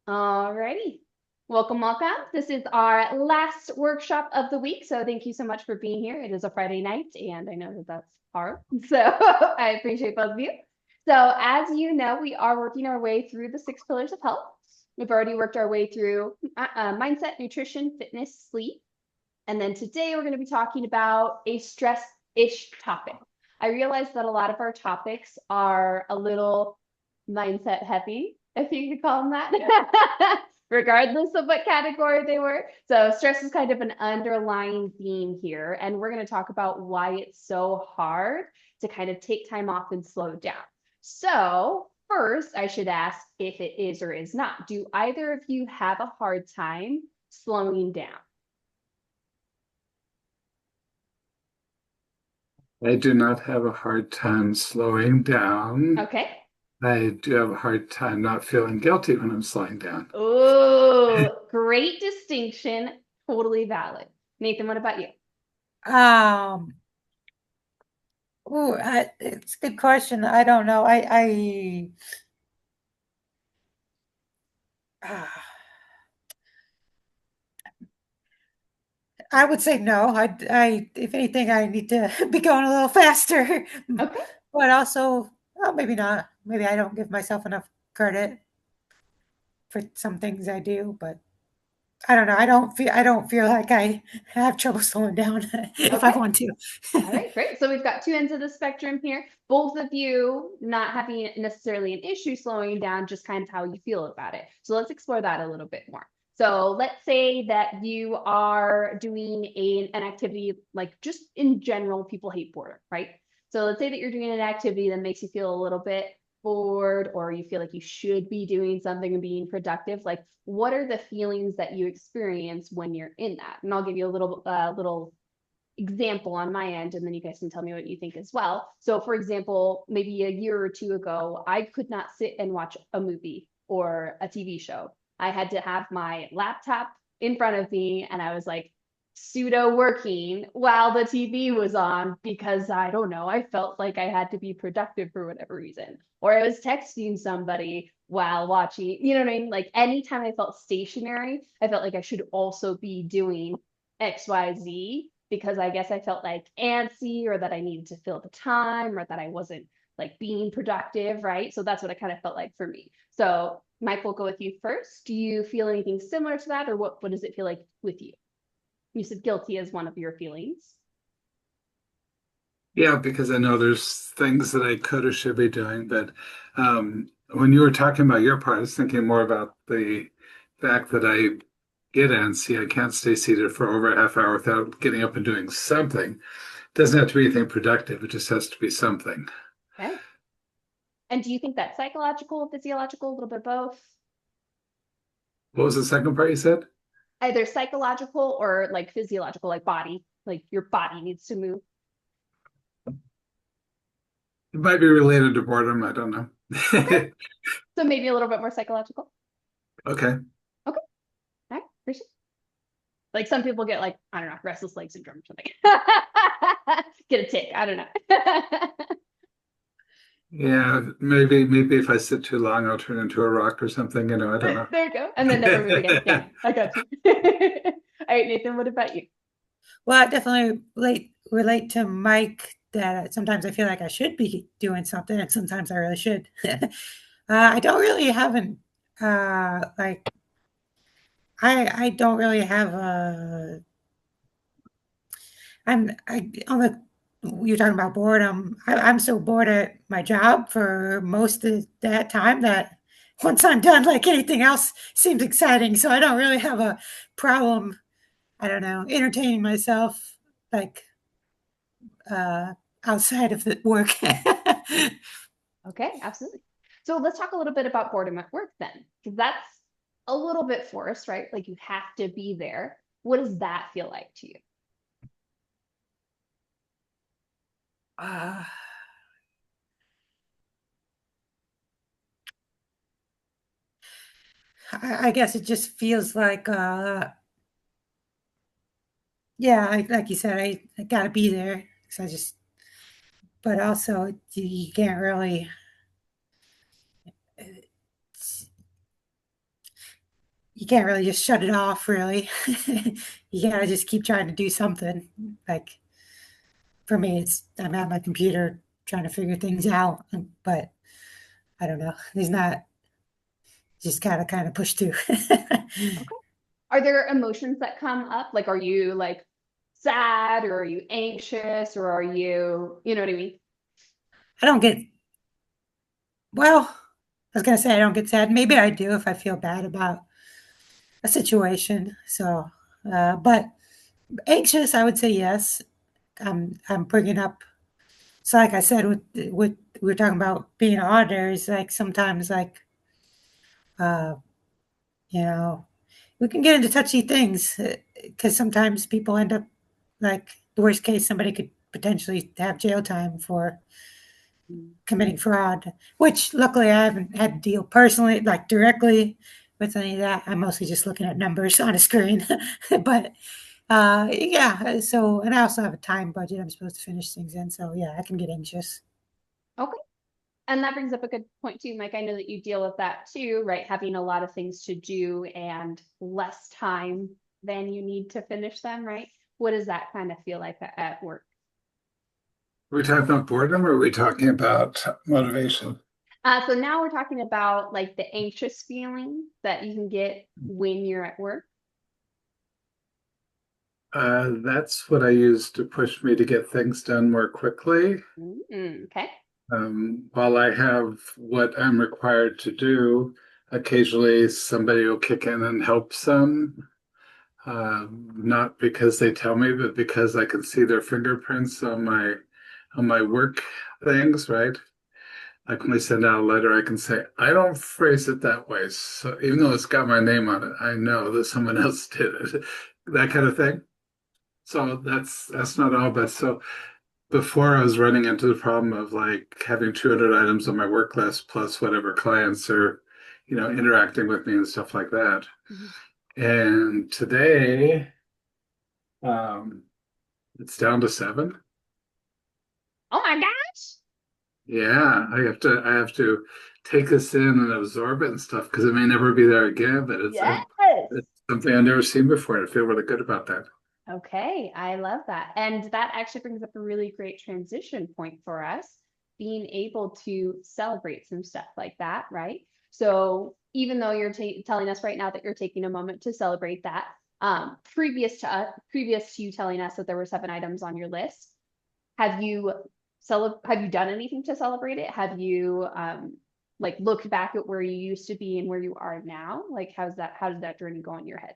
Alrighty. Welcome, welcome. This is our last workshop of the week. So thank you so much for being here. It is a Friday night, and I know that that's hard. So I appreciate both of you. So as you know, we are working our way through the 6 pillars of health. We've already worked our way through mindset, nutrition, fitness, sleep. And then today we're going to be talking about a stress-ish topic. I realize that a lot of our topics are a little mindset heavy, if you could call them that, regardless of what category they were. So stress is kind of an underlying theme here. And we're going to talk about why it's so hard to kind of take time off and slow down. So first, I should ask if it is or is not. Do either of you have a hard time slowing down? I do not have a hard time slowing down. Okay. I do have a hard time not feeling guilty when I'm slowing down. Oh, great distinction. Totally valid. Nathan, what about you? Um, it's a good question. I don't know. Ah, I would say no. If anything, I need to be going a little faster, Okay. but also, well, maybe not. Maybe I don't give myself enough credit for some things I do, but I don't know. I don't feel like I have trouble slowing down if I Okay. want to. All right, great. So we've got two ends of the spectrum here. Both of you not having necessarily an issue slowing down, just kind of how you feel about it. So let's explore that a little bit more. So let's say that you are doing an activity like just in general, people hate boredom, right? So let's say that you're doing an activity that makes you feel a little bit bored or you feel like you should be doing something and being productive. Like what are the feelings that you experience when you're in that? And I'll give you a little example on my end, and then you guys can tell me what you think as well. So, for example, maybe a year or two ago, I could not sit and watch a movie or a TV show. I had to have my laptop in front of me, and I was like pseudo working while the TV was on because I don't know, I felt like I had to be productive for whatever reason. Or I was texting somebody while watching, you know what I mean? Like anytime I felt stationary, I felt like I should also be doing XYZ because I guess I felt like antsy or that I needed to fill the time or that I wasn't like being productive, right? So that's what it kind of felt like for me. So Mike, we'll go with you first. Do you feel anything similar to that, or what does it feel like with you? You said guilty as one of your feelings. Yeah, because I know there's things that I could or should be doing, but when you were talking about your part, I was thinking more about the fact that I get antsy. I can't stay seated for over a half hour without getting up and doing something. It doesn't have to be anything productive. It just has to be something. Okay. And do you think that's psychological, physiological, a little bit of both? What was the second part you said? Either psychological or like physiological, like body, like your body needs to move. It might be related to boredom. I don't know. Okay. So maybe a little bit more psychological. Okay. Okay. All right. Appreciate. Like some people get like, I don't know, restless leg syndrome or something. Get a tick. I don't know. Yeah, maybe if I sit too long, I'll turn into a rock or something. I don't know. There you go. And then never move again. Yeah, I got you. All right, Nathan, what about you? Well, I definitely relate to Mike that sometimes I feel like I should be doing something, and sometimes I really should. I don't really haven't like I don't really have a I on the you're talking about boredom. I'm so bored at my job for most of that time that once I'm done, like anything else seems exciting. So I don't really have a problem. I don't know, entertaining myself like uh, outside of the work. Okay, absolutely. So let's talk a little bit about boredom at work then, because that's a little bit forced, right? Like you have to be there. What does that feel like to you? uh, I guess it just feels like, yeah, like you said, I gotta be there. So I just, but also you can't really, you can't really just shut it off, really. You gotta just keep trying to do something. Like for me, it's I'm at my computer trying to figure things out, but I don't know. There's not just gotta kind of push through. Okay. Are there emotions that come up? Like, are you like sad or are you anxious or are you know what I mean? I don't get well. I was gonna say I don't get sad. Maybe I do if I feel bad about a situation. So, but anxious, I would say yes. I'm bringing up. So, like I said, with we were talking about being auditors, like sometimes, like uh, you know, we can get into touchy things because sometimes people end up like the worst case, somebody could potentially have jail time for committing fraud. Which luckily I haven't had to deal personally, like directly with any of that. I'm mostly just looking at numbers on a screen, but yeah, so and I also have a time budget I'm supposed to finish things in, so yeah, I can get anxious. Okay. And that brings up a good point too, Mike. I know that you deal with that too, right? Having a lot of things to do and less time than you need to finish them, right? What does that kind of feel like at work? Are we talking about boredom or are we talking about motivation? So now we're talking about like the anxious feeling that you can get when you're at work. That's what I use to push me to get things done more quickly. Okay. While I have what I'm required to do, occasionally somebody will kick in and help some. Not because they tell me, but because I can see their fingerprints on my work things, right? Like when we send out a letter, I can say, I don't phrase it that way. So even though it's got my name on it, I know that someone else did it. That kind of thing. So that's not all, but so before I was running into the problem of like having 200 items on my work list plus whatever clients are, interacting with me and stuff like that. Mhm. And today, um, it's down to seven. Oh my gosh. Yeah, I have to take this in and absorb it and stuff because it may never be there again, but Yes. it's something I've never seen before. And I feel really good about that. Okay, I love that. And that actually brings up a really great transition point for us, being able to celebrate some stuff like that, right? So even though you're telling us right now that you're taking a moment to celebrate that, previous to you telling us that there were 7 items on your list, have you have you done anything to celebrate it? Have you like looked back at where you used to be and where you are now? Like how does that journey go in your head?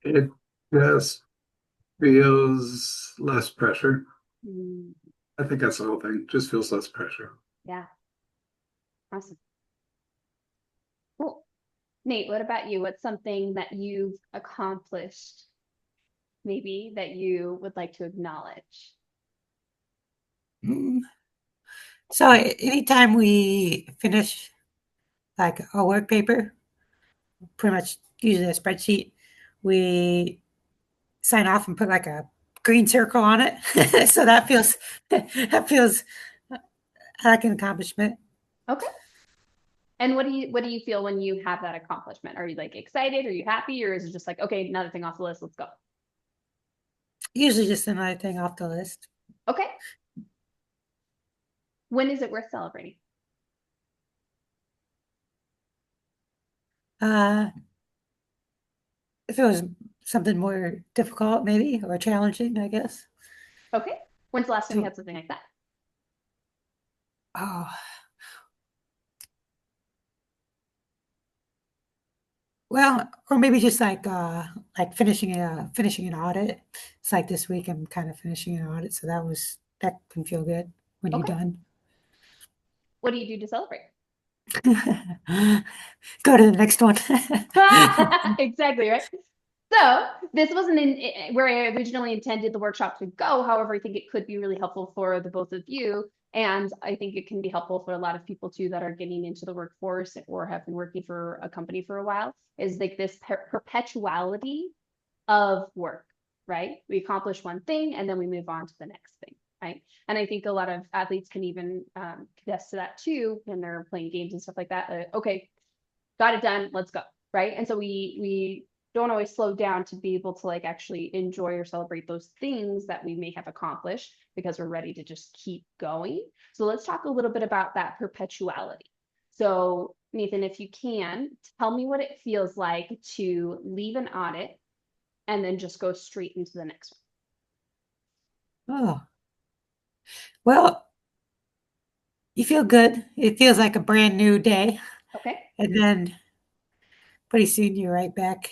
It just feels less pressure. Mm, I think that's the whole thing. Just feels less pressure. yeah, awesome. Cool. Nate, what about you? What's something that you've accomplished, maybe that you would like to acknowledge? Mm. So anytime we finish like a work paper, pretty much usually a spreadsheet, we sign off and put like a green circle on it. So that feels like an accomplishment. Okay. And what do you feel when you have that accomplishment? Are you like excited? Are you happy? Or is it just like, okay, another thing off the list, let's go? Usually just another thing off the list. Okay. When is it worth celebrating? Uh, if it was something more difficult, maybe, or challenging, I guess. Okay. When's the last time you So, had something like that? oh, well, or maybe just like finishing an audit. It's like this week I'm kind of finishing an audit, so that can feel good when you're Okay. done. What do you do to celebrate? Go to the next one. Exactly, right? So this wasn't where I originally intended the workshop to go. However, I think it could be really helpful for the both of you. And I think it can be helpful for a lot of people too that are getting into the workforce or have been working for a company for a while, is like this perpetuality of work, right? We accomplish one thing and then we move on to the next thing, right? And I think a lot of athletes can even attest to that too when they're playing games and stuff like that. Okay, got it done, let's go, right? And so we don't always slow down to be able to like actually enjoy or celebrate those things that we may have accomplished because we're ready to just keep going. So let's talk a little bit about that perpetuality. So Nathan, if you can, tell me what it feels like to leave an audit and then just go straight into the next Oh, well, you feel good. It feels like a brand new day. one. Okay. And then pretty soon you're right back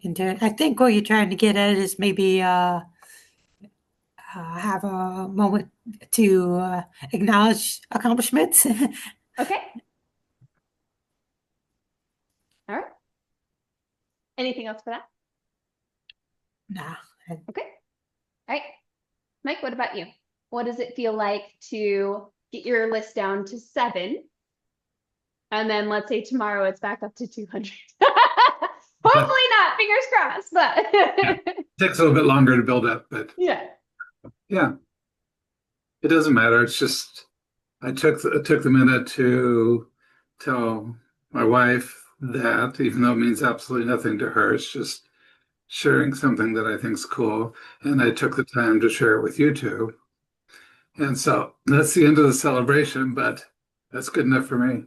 into it. I think what you're trying to get at is maybe have a moment to acknowledge accomplishments. Okay. All right. Anything else for that? Nah. Okay. All right. Mike, what about you? What does it feel like to get your list down to 7? And then let's say tomorrow it's back up to 200. Hopefully not, fingers crossed, but Takes a little bit longer to build up, but yeah. yeah, it doesn't matter. It's just I took the minute to tell my wife that, even though it means absolutely nothing to her, it's just sharing something that I think is cool. And I took the time to share it with you two. And so that's the end of the celebration, but that's good enough for me.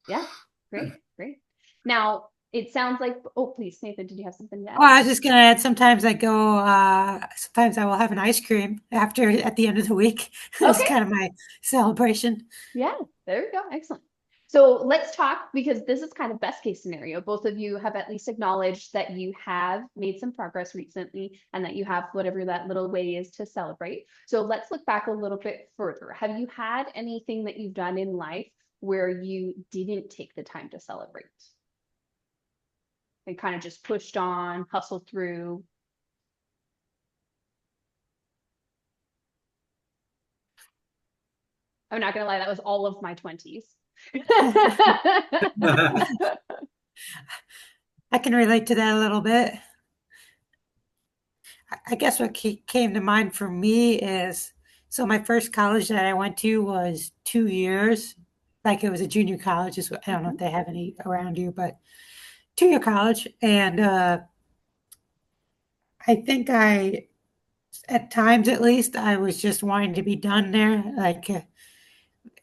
Yeah. Great. Great. Now it sounds like, oh, please, Nathan, did you have something to add? Well, I was just gonna add. Sometimes sometimes I will have an ice cream after at the end of the week. It's Okay. kind of my celebration. Yeah, there we go. Excellent. So let's talk because this is kind of best case scenario. Both of you have at least acknowledged that you have made some progress recently and that you have whatever that little way is to celebrate. So let's look back a little bit further. Have you had anything that you've done in life where you didn't take the time to celebrate and kind of just pushed on, hustled through? I'm not gonna lie, that was all of my 20s. I can relate to that a little bit. I guess what came to mind for me is so my first college that I went to was 2 years, like it was a junior college. I don't know if Mhm. they have any around you, but 2 year college, and I think at times at least, I was just wanting to be done there,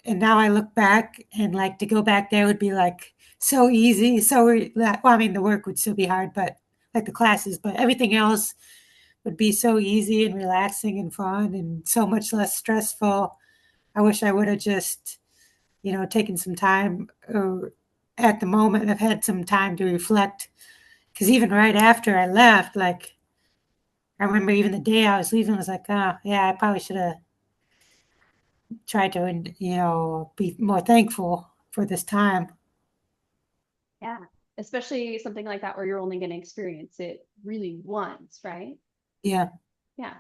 and now I look back and like to go back there would be like so easy. Well, I mean, the work would still be hard, but like the classes, but everything else would be so easy and relaxing and fun and so much less stressful. I wish I would have just, taken some time or at the moment I've had some time to reflect. Because even right after I left, like I remember even the day I was leaving, I was like, oh, yeah, I probably should have tried to, be more thankful for this time. Yeah, especially something like that where you're only going to experience it really once, right? Yeah. Yeah.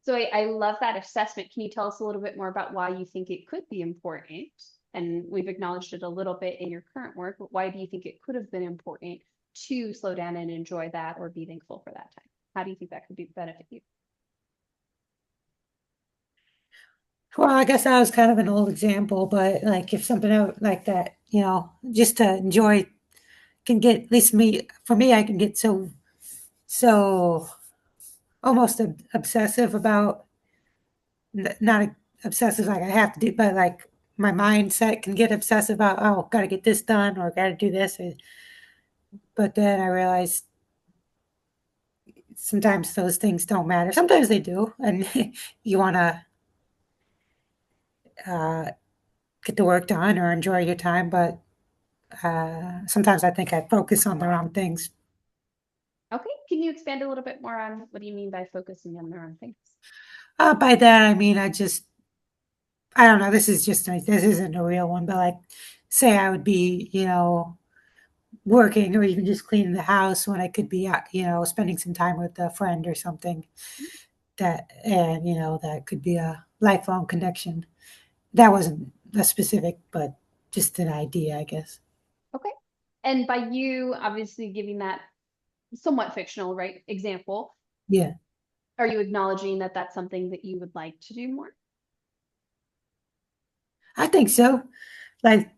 So I love that assessment. Can you tell us a little bit more about why you think it could be important? And we've acknowledged it a little bit in your current work, but why do you think it could have been important to slow down and enjoy that or be thankful for that time? How do you think that could be benefit you? Well, I guess that was kind of an old example, but like if something like that, just to enjoy can get at least me for me, I can get so almost obsessive about not obsessive like I have to do, but like my mindset can get obsessive about got to get this done or got to do this. But then I realized sometimes those things don't matter. Sometimes they do, and you want to uh, get the work done or enjoy your time, but sometimes I think I focus on the wrong things. Okay, can you expand a little bit more on what do you mean by focusing on the wrong things? By that I mean I don't know. This isn't a real one, but like say I would be working or even just cleaning the house when I could be spending some time with a friend or something that could be a lifelong connection. That wasn't a specific, but just an idea, I guess. Okay. And by you obviously giving that somewhat fictional, right, example, Yeah, are you acknowledging that that's something that you would like to do more? I think so. Like,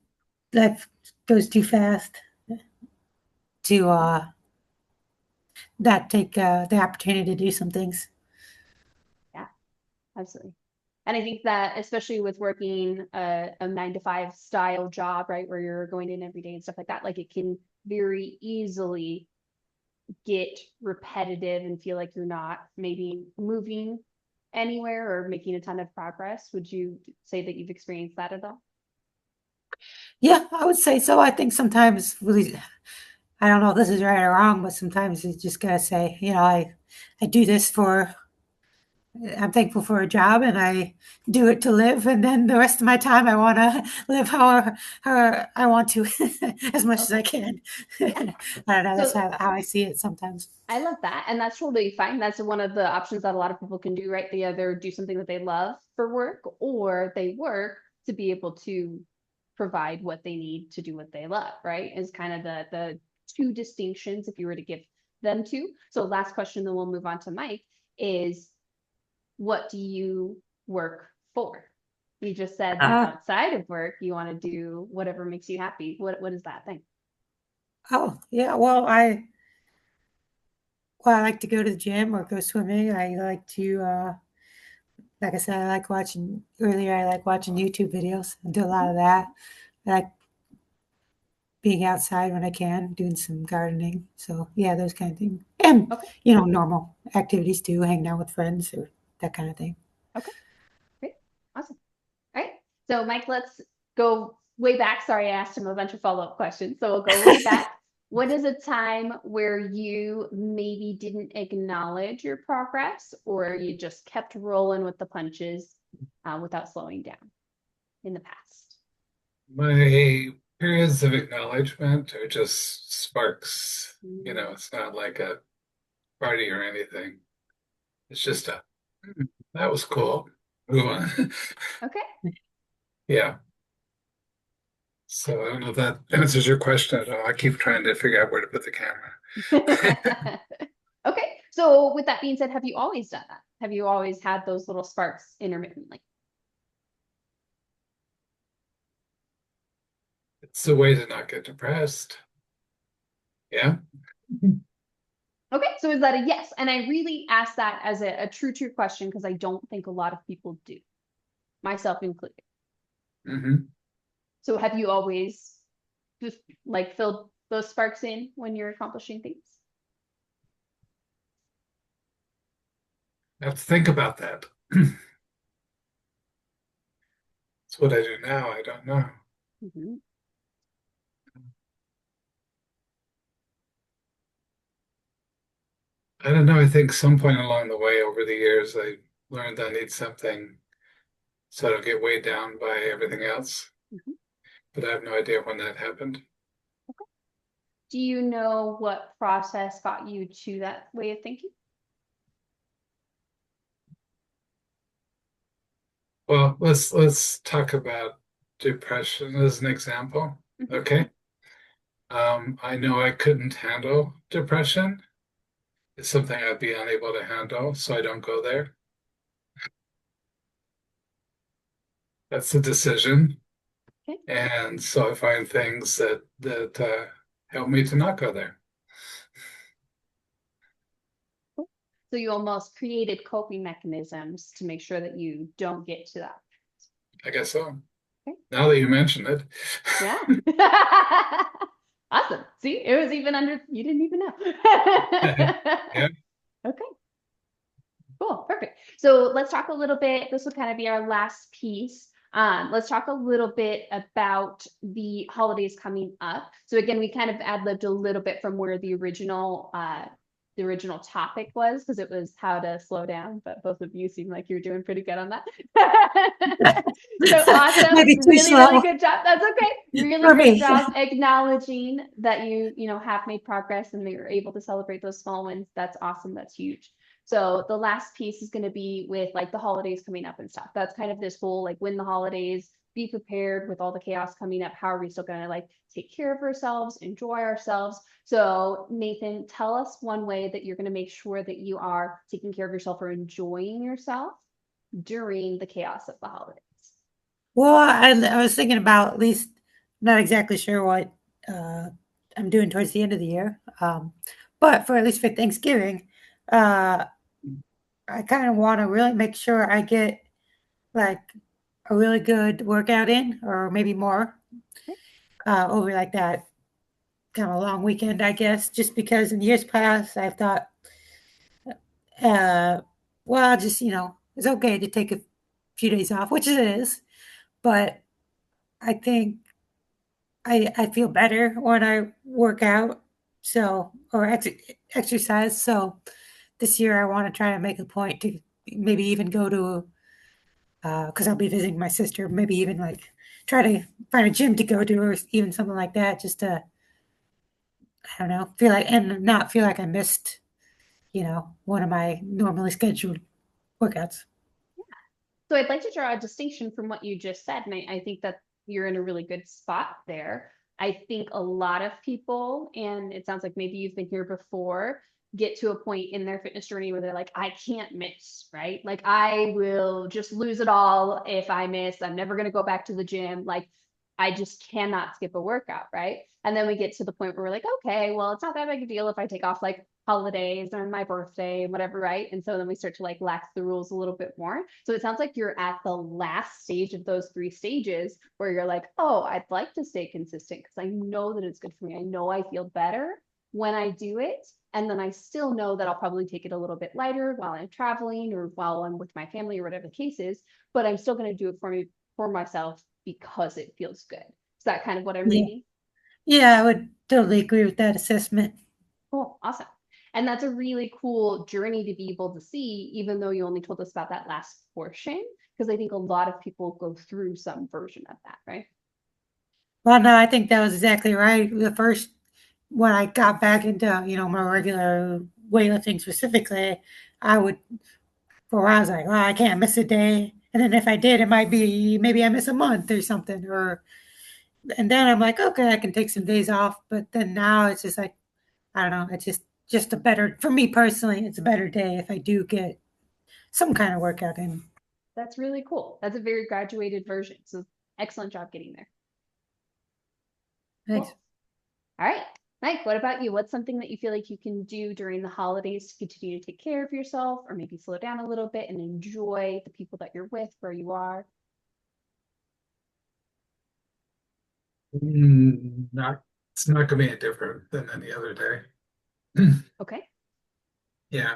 like goes too fast to not take the opportunity to do some things. Yeah, absolutely. And I think that especially with working a 9 to 5 style job, right, where you're going in every day and stuff like that, like it can very easily get repetitive and feel like you're not maybe moving anywhere or making a ton of progress. Would you say that you've experienced that at all? Yeah, I would say so. I think sometimes really, I don't know if this is right or wrong, but sometimes you just gotta say, I do this for I'm thankful for a job and I do it to live. And then the rest of my time, I want to live how I want to as much as I Okay. can. Yeah. I don't know. That's So how I see it sometimes. I love that. And that's totally fine. That's one of the options that a lot of people can do, right? They either do something that they love for work or they work to be able to provide what they need to do what they love, right? Is kind of the two distinctions if you were to give them two. So last question, then we'll move on to Mike, is what do you work for? You just said that Uh, outside of work, you want to do whatever makes you happy. What is that thing? oh, yeah. I like to go to the gym or go swimming. I like to, like I said, I like watching earlier. I like watching YouTube videos. I do a lot Mhm. of that. I like being outside when I can, doing some gardening. So yeah, those kind of things. And Okay. normal activities too, hanging out with friends or that kind of thing. Okay. Great. Awesome. All right. So Mike, let's go way back. Sorry, I asked him a bunch of follow-up questions. So we'll go way back. What is a time where you maybe didn't acknowledge your progress or you just kept rolling with the punches without slowing down in the past? My periods of acknowledgement are just sparks. Mm, It's not like a party or anything. It's just a, "Hmm, that was cool. Move on." okay. Yeah. So I don't know if that answers your question at all. I keep trying to figure out where to put the camera. Okay. So with that being said, have you always done that? Have you always had those little sparks intermittently? It's a way to not get depressed. Yeah. Okay, so is that a yes? And I really ask that as a true question because I don't think a lot of people do, myself included. Hmm. So have you always just like filled those sparks in when you're accomplishing things? I have to think about that. It's what I do now. I don't know. Mhm. I don't know. I think some point along the way over the years, I learned I need something so I don't get weighed down by everything else. Mhm. But I have no idea when that happened. Do you know what process got you to that way of thinking? Well, let's talk about depression as an example. Mhm. Okay. I know I couldn't handle depression. It's something I'd be unable to handle, so I don't go there. That's the decision. Okay. And so I find things that help me to not go there. Cool. So you almost created coping mechanisms to make sure that you don't get to that. I guess so. Okay. Now that you mention it. Yeah. Awesome. See, it was even under, you didn't even know. Yeah. Okay, cool, perfect. So let's talk a little bit, this will kind of be our last piece. Let's talk a little bit about the holidays coming up. So again, we kind of ad-libbed a little bit from where the original topic was, because it was how to slow down, but both of you seem like you're doing pretty good on that. So awesome, Maybe too really, really slow good job. That's okay. Really for great me. job acknowledging that you have made progress and that you're able to celebrate those small wins. That's awesome. That's huge. So the last piece is going to be with like the holidays coming up and stuff. That's kind of this whole like win the holidays, be prepared with all the chaos coming up. How are we still going to like take care of ourselves, enjoy ourselves? So Nathan, tell us one way that you're going to make sure that you are taking care of yourself or enjoying yourself during the chaos of the holidays. Well, I was thinking about at least, not exactly sure what uh, I'm doing towards the end of the year. But for at least for Thanksgiving, uh, I kind of want to really make sure I get like a really good workout in, or maybe more, over like that kind of long weekend, I guess. Just because in years past, I've thought, uh, well, just it's okay to take a few days off, which it is, but I think I feel better when I work out, so or exercise. So this year I want to try to make a point to maybe even go to because I'll be visiting my sister. Maybe even like try to find a gym to go to, or even something like that, just to I don't know feel like and not feel like I missed one of my normally scheduled workouts. So I'd like to draw a distinction from what you just said, and I think that you're in a really good spot there. I think a lot of people, and it sounds like maybe you've been here before, get to a point in their fitness journey where they're like, I can't miss, right? Like I will just lose it all if I miss. I'm never going to go back to the gym. Like I just cannot skip a workout, right? And then we get to the point where we're like, okay, well, it's not that big a deal if I take off like holidays or my birthday, whatever, right? And so then we start to like lax the rules a little bit more. So it sounds like you're at the last stage of those three stages where you're like, oh, I'd like to stay consistent because I know that it's good for me. I know I feel better when I do it. And then I still know that I'll probably take it a little bit lighter while I'm traveling or while I'm with my family or whatever the case is, but I'm still going to do it for myself because it feels good. Is that kind of what I'm Yeah, reading? yeah, I would totally agree with that assessment. Cool, awesome. And that's a really cool journey to be able to see, even though you only told us about that last portion, because I think a lot of people go through some version of that, right? Well, no, I think that was exactly right. The first when I got back into my regular weightlifting specifically, I would for a while I was like, oh, I can't miss a day, and then if I did, it might be maybe I miss a month or something, or and then I'm like, okay, I can take some days off. But then now it's just like I don't know, it's just a better for me personally. It's a better day if I do get some kind of workout in. That's really cool. That's a very graduated version. So excellent job getting there. Thanks. Cool. All right. Mike, what about you? What's something that you feel like you can do during the holidays to continue to take care of yourself or maybe slow down a little bit and enjoy the people that you're with, where you are? Not, it's not going to be any different than any other day. Okay. Yeah.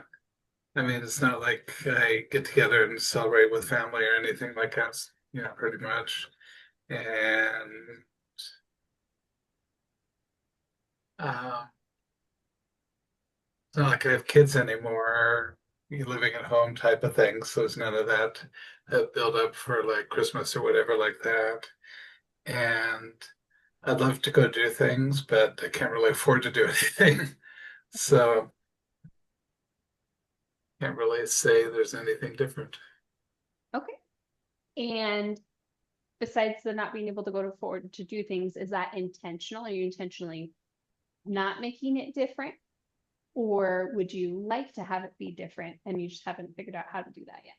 I mean, it's not like I get together and celebrate with family or anything like that. Yeah, pretty much. And uh, it's not like I have kids anymore, you living at home type of thing. So it's none of that build up for like Christmas or whatever like that. And I'd love to go do things, but I can't really afford to do anything. So can't really say there's anything different. Okay. And besides the not being able to go to forward to do things, is that intentional? Are you intentionally not making it different? Or would you like to have it be different and you just haven't figured out how to do that yet?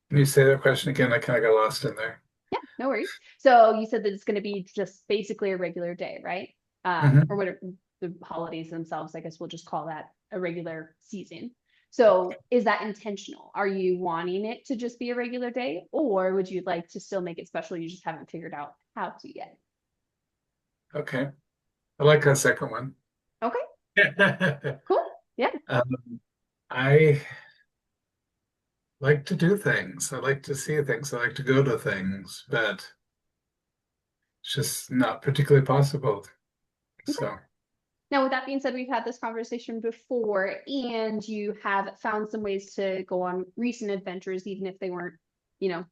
Can you say that question again? I kind of got lost in there. Yeah, no worries. So you said that it's going to be just basically a regular day, right? Or Hmm. whatever the holidays themselves, I guess we'll just call that a regular season. So is that intentional? Are you wanting it to just be a regular day, or would you like to still make it special? You just haven't figured out how to yet. Okay. I like that second one. Okay, cool. Yeah. I like to do things. I like to see things. I like to go to things, but it's just not particularly possible. So, Now, with that being said, we've had this conversation before, and you have found some ways to go on recent adventures, even if they weren't,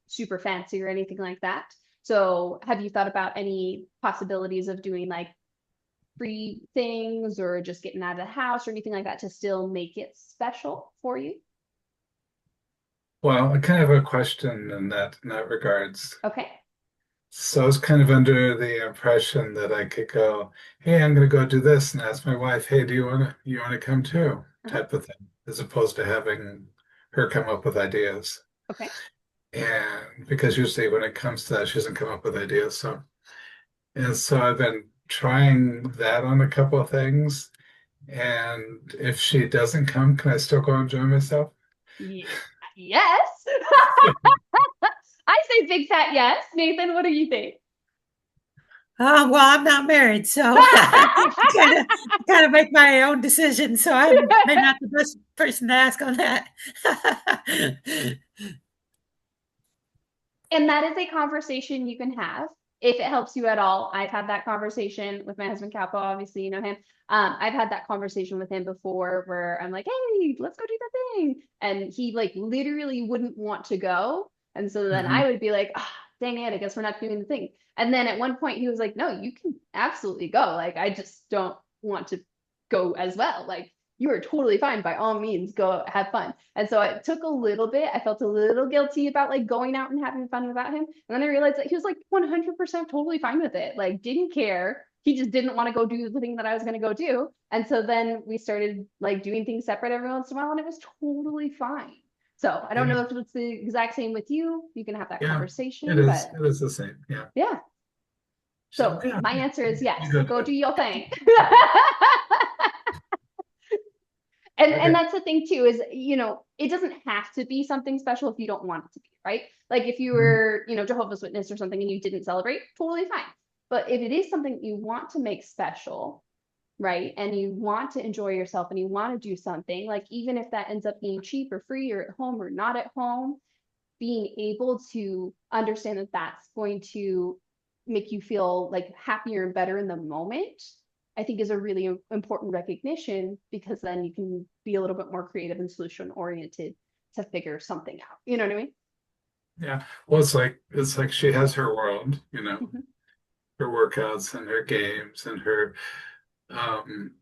super fancy or anything like that. So, have you thought about any possibilities of doing like free things or just getting out of the house or anything like that to still make it special for you? well, I kind of have a question in that regards. Okay. So I was kind of under the impression that I could go, hey, I'm going to go do this and ask my wife, hey, do you want to come too? Uh-huh. Type of thing, as opposed to having her come up with ideas. Okay. And because usually when it comes to that, she doesn't come up with ideas. So And so I've been trying that on a couple of things. And if she doesn't come, can I still go enjoy myself? Ye- yes. I say big fat yes. Nathan, what do you think? Well, I'm not married, so I kind of make my own decisions. So I'm maybe not the best person to ask on that. And that is a conversation you can have if it helps you at all. I've had that conversation with my husband, Capo. Obviously, you know him. I've had that conversation with him before where I'm like, hey, let's go do the thing. And he like literally wouldn't want to go. And so then Mhm. I would be like, oh, dang it, I guess we're not doing the thing. And then at one point he was like, no, you can absolutely go. Like, I just don't want to go as well. Like, you are totally fine. By all means, go have fun. And so it took a little bit. I felt a little guilty about like going out and having fun without him. And then I realized that he was like 100% totally fine with it. Like, didn't care. He just didn't want to go do the thing that I was going to go do. And so then we started like doing things separate every once in a while, and it was totally fine. So I don't Yeah, know if it's the exact same with you. You can have that yeah, it conversation, is. but It is the same. Yeah. yeah. So So yeah, my answer is yes. you go do Go it. do your thing. And Okay. that's the thing too, is it doesn't have to be something special if you don't want it to be, right? Like if you Mhm. were, Jehovah's Witness or something and you didn't celebrate, totally fine. But if it is something you want to make special, right? And you want to enjoy yourself and you want to do something, like even if that ends up being cheap or free or at home or not at home, being able to understand that that's going to make you feel like happier and better in the moment, I think is a really important recognition, because then you can be a little bit more creative and solution oriented to figure something out. You know what I mean? Yeah. Well, it's like she has her world, Mhm. her workouts and her games and her um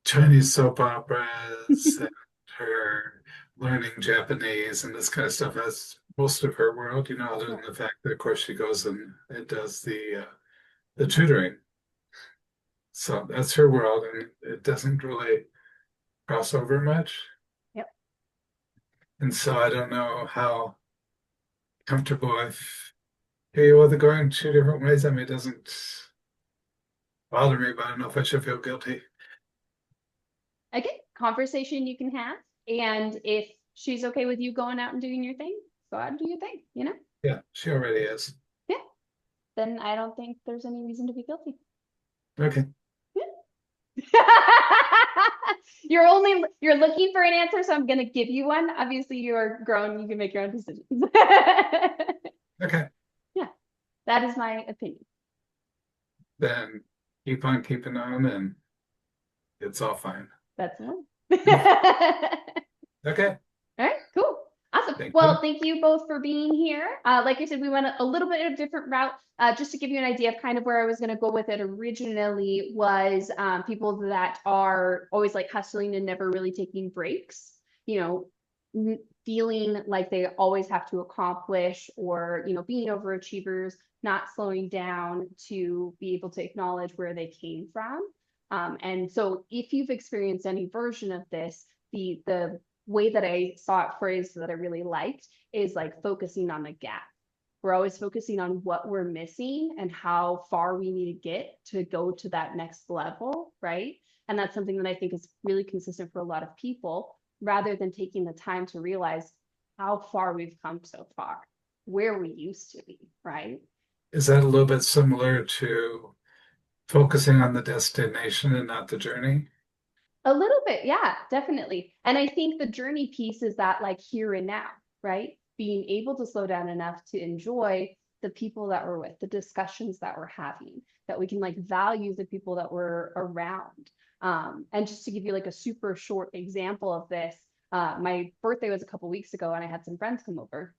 Chinese soap operas and her learning Japanese and this kind of stuff. That's most of her world, other Yeah. than the fact that, of course, she goes and does the tutoring. So that's her world, and it doesn't really cross over much. Yep. And so I don't know how comfortable I feel with it going two different ways. I mean, it doesn't bother me, but I don't know if I should feel guilty. Again, conversation you can have. And if she's okay with you going out and doing your thing, go out and do your thing. Yeah, she already is. Yeah. Then I don't think there's any reason to be guilty. Okay. You're looking for an answer, so I'm gonna give you one. Obviously, you are grown, you can make your own decisions. Okay. Yeah, that is my opinion. Then keep on keeping on, and it's all fine. That's the one. Okay. All right, cool. Awesome. Thank Well, you. thank you both for being here. Like I said, we went a little bit of a different route. Just to give you an idea of kind of where I was going to go with it originally was people that are always like hustling and never really taking breaks, you know, feeling like they always have to accomplish, or, being overachievers, not slowing down to be able to acknowledge where they came from. And so if you've experienced any version of this, the way that I saw it phrased that I really liked is like focusing on the gap. We're always focusing on what we're missing and how far we need to get to go to that next level, right? And that's something that I think is really consistent for a lot of people, rather than taking the time to realize how far we've come so far, where we used to be, right? Is that a little bit similar to focusing on the destination and not the journey? A little bit, yeah, definitely. And I think the journey piece is that like here and now, right? Being able to slow down enough to enjoy the people that we're with, the discussions that we're having, that we can like value the people that we're around. And just to give you like a super short example of this, my birthday was a couple weeks ago and I had some friends come over,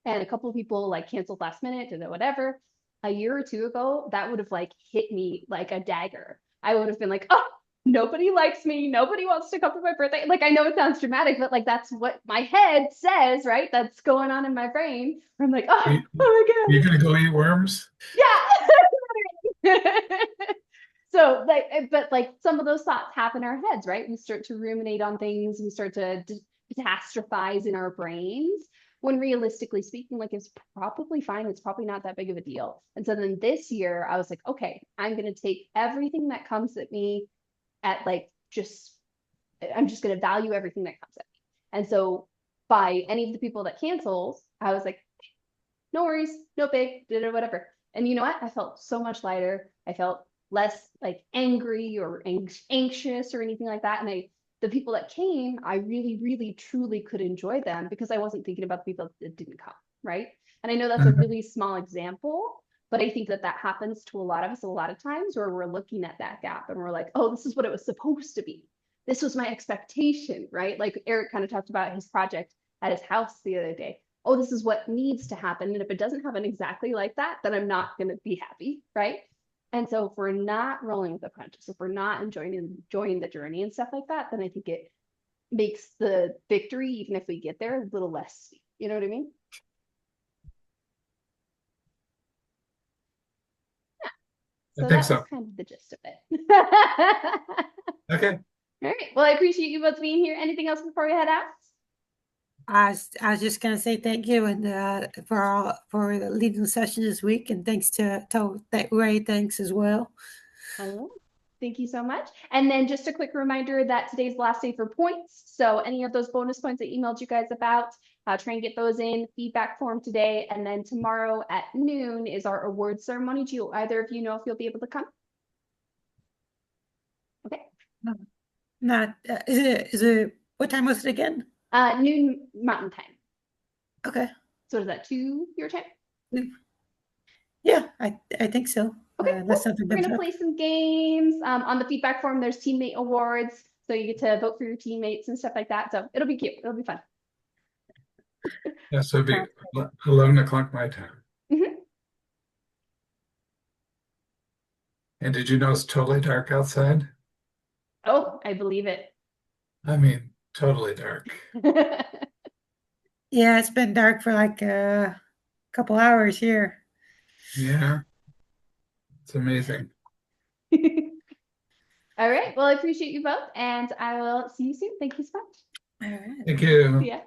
and a couple of people like canceled last minute, did whatever. A year or two ago, that would have like hit me like a dagger. I would have been like, oh, nobody likes me. Nobody wants to come to my birthday. Like, I know it sounds dramatic, but like that's what my head says, right? That's going on in my brain. I'm like, Are oh, you, oh you gonna go eat worms? my God. Yeah. So like, but like some of those thoughts happen in our heads, right? We start to ruminate on things. We start to catastrophize in our brains. when realistically speaking, like it's probably fine. It's probably not that big of a deal. And so then this year I was like, okay, I'm going to take everything that comes at me at like, I'm just going to value everything that comes at me. And so by any of the people that cancels, I was like, no worries, no big, did it, whatever. And you know what? I felt so much lighter. I felt less like angry or anxious or anything like that. And the people that came, I really, really, truly could enjoy them because I wasn't thinking about the people that didn't come, right? And I know that's a Mhm. really small example, but I think that that happens to a lot of us a lot of times where we're looking at that gap and we're like, oh, this is what it was supposed to be. This was my expectation, right? Like Eric kind of talked about his project at his house the other day. Oh, this is what needs to happen. And if it doesn't happen exactly like that, then I'm not going to be happy, right? And so if we're not rolling with the punches, if we're not enjoying the journey and stuff like that, then I think it makes the victory, even if we get there, a little less sweet. You know what I mean? Yeah. I So think that was so. kind of the gist of it. Okay. All right. Well, I appreciate you both being here. Anything else before we head out? I was just gonna say thank you and for leading the session this week, and thanks to Ray. Thanks as well. Oh, thank you so much. And then just a quick reminder that today's the last day for points. So any of those bonus points I emailed you guys about, try and get those in feedback form today. And then tomorrow at noon is our award ceremony. Do either of you know if you'll be able to come? Okay. Not is it what time was it again? Noon Mountain Time. Okay. So is that 2 your time? Yeah, I think so. Okay, Unless cool. something We're comes gonna up. play some games. On the feedback form, there's teammate awards. So you get to vote for your teammates and stuff like that. So it'll be cute. It'll be fun. Yeah, so it'd be 11 o'clock my time. Mhm. And did you know it's totally dark outside? Oh, I believe it. I mean, totally dark. Yeah, it's been dark for like a couple hours here. Yeah, it's amazing. All right. Well, I appreciate you both, and I will see you soon. Thank you so much. All right. Thank you. See ya.